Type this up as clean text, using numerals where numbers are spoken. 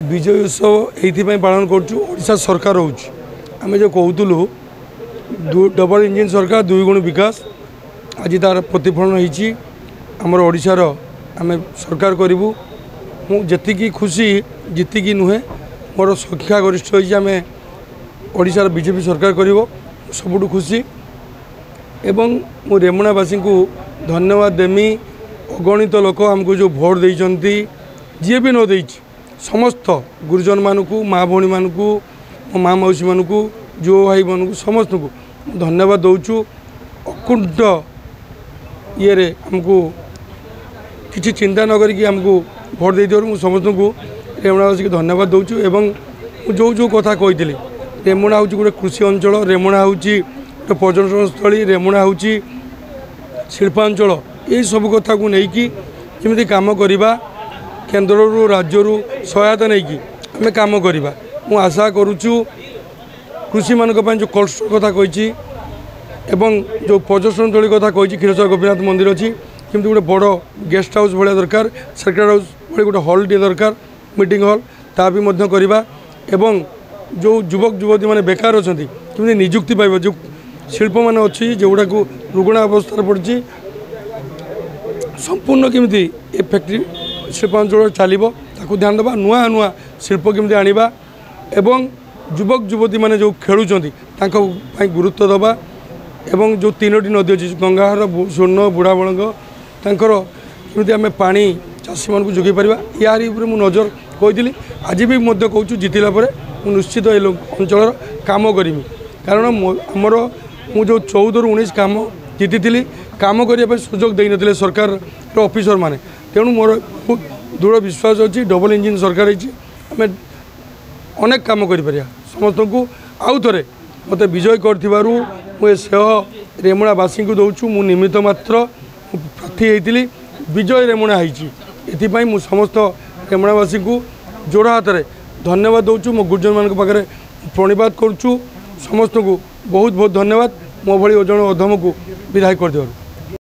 विजय उत्सव ये पालन करा सरकार होमें जो कहूलु डबल इंजिन सरकार दुई गुण विकास आज तार प्रतिफलन होमर ओडार आम सरकार करूँ मुझी खुशी जीतिकी नुहे मोर संख्या गरिष्ठ आम ओडार बीजेपी सरकार कर सबुठ खुशी एवं मु रेमुणावासी को धन्यवाद देमी अगणित लोक आमको जो भोट देती जी भी न दे समस्त गुरुजन मानक माँ भौणी मानक माँ मौसी मानक जो भाई मानक समस्त को धन्यवाद दौचु अकुंठ ये आमको किसी चिंता न करी आमको भोट दे समस्त को रेमुणावासी को धन्यवाद दौचु एवं जो जो कथा कही रेमुणा हूँ गोटे कृषि अंचल रेमुणा हूँ गोटे पर्यटन स्थली रेमुणा हूँ शिल्पांचल ये सब कथा को लेकिन केमी कम करवा केन्द्र राज्य सहायता नहीं कि आम कम करवा मु आशा करुचु कृषि मानक जो कोल्ड स्टोर कथा कही एवं जो पर्यटन स्थली कथा कही क्षीरचोरा गोपीनाथ मंदिर अच्छी केमती गोटे बड़ गेस्ट हाउस भाया दरकार सेक्रेट हाउस भाई गोटे हॉल टे दरकार मीटिंग हॉल ता भी करवा एवं जो युवक युवती मैंने बेकार अच्छा केमती निजुक्ति पाइबा जो शिल्प मान अच्छी जोगुड़ा को रुग्ण अवस्था पड़ी संपूर्ण केमती ए फैक्ट्री शिल्पांचल चलो ध्यान देवा नुआ नुआ शिल्प केमती आनिबा एवं युवक युवती मैंने जो खेलुंट गुरुत्व दबा एवं जो तीनोटी नदी अच्छी गंगाहर स्वर्ण बुढ़ा बलंग तांकर केमती आम पानी चाषी मानक जोगे पार यार मु नजर कही आज भी कहूँ जीतला निश्चित ए अंचल काम करमी कारण आमर मु जो 14 ରୁ 19 काम जीति काम करने सुजोग दे नथिले सरकार ऑफिसर माने तेणु मोर बहुत दृढ़ विश्वास अच्छी डबल इंजिन सरकार आम अनेक काम कर समस्त को आउ थे मत विजय कर सेह रेमुणावासी को दौचु मु निमित्त मात्र प्रार्थी होती विजय रेमुणा होती मु समस्त रेमुणावासी को जोड़ हाथ में धन्यवाद दौचु मो गुरुजन मान पाखे प्रणिपात करुचु समस्त को बहुत बहुत धन्यवाद मो भली जन अधम को विदाय कर।